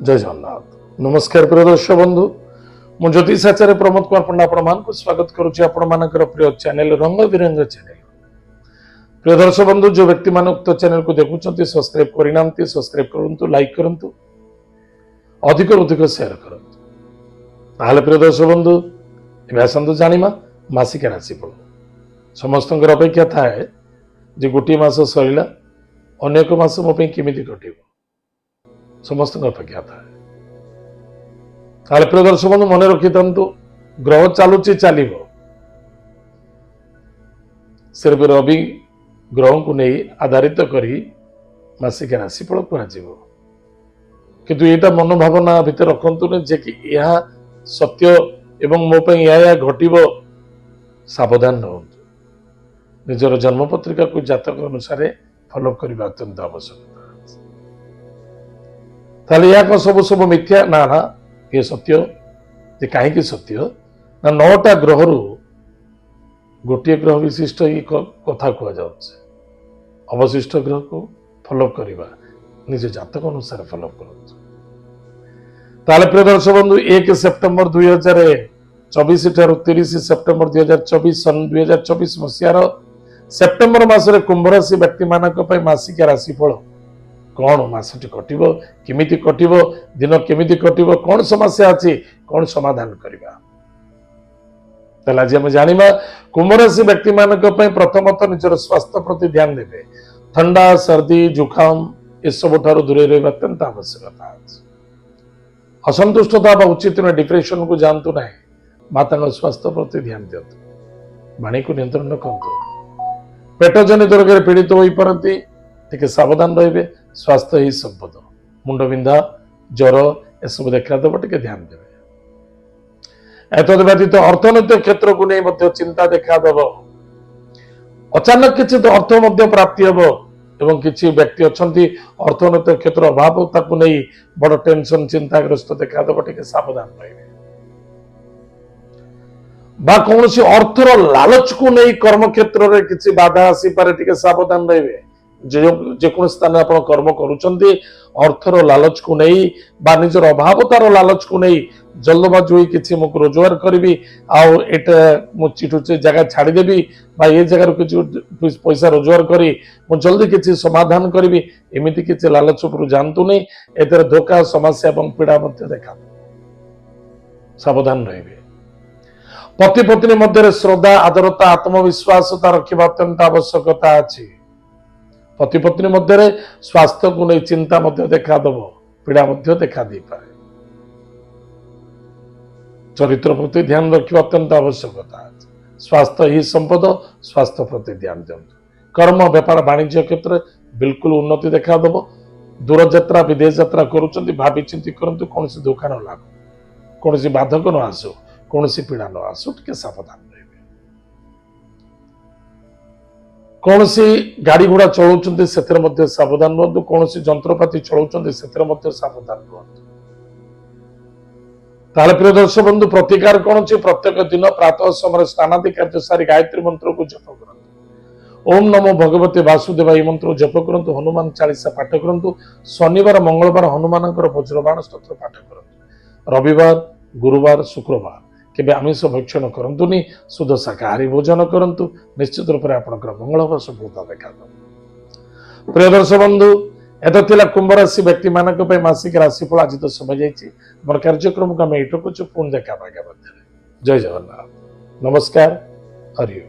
जय जगन्नाथ। नमस्कार प्रिय दर्शक बंधु, मु ज्योतिष आचार्य प्रमोद कुमार पंडा आपण स्वागत करुच्ची आपण प्रिय चैनल रंग बिरंग चैनल। प्रिय दर्शक बंधु, जो व्यक्ति मान उक्त चैनल को देखुं सब्सक्राइब करना सब्सक्राइब करूँ, लाइक करूँ, अधिक अधिक शेयर करूँ। प्रिय दर्शक बंधु, आसतु जाना मासिक राशिफल। समस्त अपेक्षा थाए जे गोटे मास सरला अनेक मास मो केमी कट समस्त अपेक्षा था। प्रिय दर्शक बंधु मन रखी था, ग्रह चलुची चलो सिर्फ रवि ग्रह को नहीं आधारित करी मासिक राशिफल कह किंतु यहाँ मनोभावना भितर रखु जे कि यह सत्य एवं मो या घटव सावधान रहूँ। निजर जन्म पत्रिका को जातक अनुसार फॉलो करने अत्यंत आवश्यक। या सब सब मिथ्या ना ना ये सत्य जे कहीं सत्य ना 9टा ग्रह गोटे ग्रह विशिष्ट ये कथा कह अवशिष्ट ग्रह को फॉलो करवा निज जातक अनुसार फॉलो कर। प्रिय दर्शक बंधु 1 सेप्टेम्बर 2024 ठार 30 सेप्टेम्बर 2024 सन 2024 मसीहार सेप्टेम्बर मासरे कुंभ राशि व्यक्ति मानक मासिक राशिफल कौन मासटी कटिबो केमिति कटिबो दिन केमिति कटिबो कौन समस्या अछि कौन समाधान करबा। तला जे हम जानिबा कुंभ राशि व्यक्ति मानक प्रथमतः निजर स्वास्थ्य प्रति ध्यान देबे। ठंडा सर्दी जुखाम ए सब ठारो दूरे रहबा अत्यंत आवश्यकता अछि। असंतुष्टता बा उचित डिप्रेशन को जानतु नाही, माता स्वास्थ्य प्रति ध्यान दियंतु, वाणी को नियंत्रण करंतु। पेट जनित रोग पीड़ित हो पारती टिके सावधान रहिबे। स्वास्थ्य ही संपद, मुंड बिंधा ज्वर एसब देखा देव टिके ध्यान देवे। एतद व्यतीत अर्थनैतिक क्षेत्र को नहीं चिंता देखा देव। अचानक किसी अर्थ प्राप्ति हम एवं किसी व्यक्ति अच्छा अर्थनैतिक क्षेत्र अभाव ताकू नहीं बड़ टेंशन चिंताग्रस्त देखा देव टिके सावधान रहिबे। बा कौन अर्थर लालच को नहीं कर्म क्षेत्र में किसी बाधा आसी पारे टिके सावधान रहिबे। जेको स्थान आप कर्म करुँच अर्थर लालच को नहीं बा निजर अभावतार लालच को नहीं जल्दबाजू हुई किसी मुझे रोजगार करी मुझे जगह छाड़देवी ये जगार किसी पैसा रोजगार करी जल्दी किसी समाधान करी एमती किसी लालच उपर जानतु नहीं। एतर धोखा समस्या और पीड़ा देखा सावधान रहिबे। पति पत्नी मध्य श्रद्धा आदरता आत्मविश्वास रखा अत्यंत आवश्यकता अच्छी। पति पत्नी मध्य स्वास्थ्य को नहीं चिंता देखा दब, पीड़ा देखा दे पारे। चरित्र प्रति ध्यान रखा अत्यंत आवश्यकता। स्वास्थ्य ही संपद, स्वास्थ्य प्रति ध्यान दिंतु। कर्म व्यापार वाणिज्य क्षेत्र बिल्कुल उन्नति देखा दब। दूर यात्रा विदेश यात्रा करुँच भावी चिंती करंतु, कौन धोखा न लागू, कौन बाधक न आसू, कौन पीड़ा न आसू, टिके सावधान रहिबे। कौन गाड़ी घोड़ा चलाउछन्ते सेतिर मध्य सावधान रहतु, कौन जंत्रपाति चलाउछन्ते सेतिर मध्य सावधान रहतु। ताले प्रिय दर्शक बंधु प्रतिकार कौन अछि प्रत्येक दिन प्रातः समय स्नानादि कार्य सारी गायत्री मंत्र को जप करंतु। ओम नमो भगवते वासुदेवाय मंत्र जप करंतु। हनुमान चालीसा पाठ करंतु। शनिवार मंगलवार हनुमानकर वज्रबाण स्तोत्र पाठ करंतु। रविवार गुरुवार शुक्रवार केबे आमिष भक्षण करंतुनी, शुद्ध शाकाहारी भोजन करंतु। निश्चित रूप से आपनकर मंगल व सफलता देखा। प्रिय दर्शक बंधु एत थिला कुंभ राशि व्यक्ति मानक मासिक राशिफल। आज तो समय जाइए मोर कार्यक्रम को आम एटकुचु पुणी देखा। जय जगन्नाथ। नमस्कार। हरि ओम।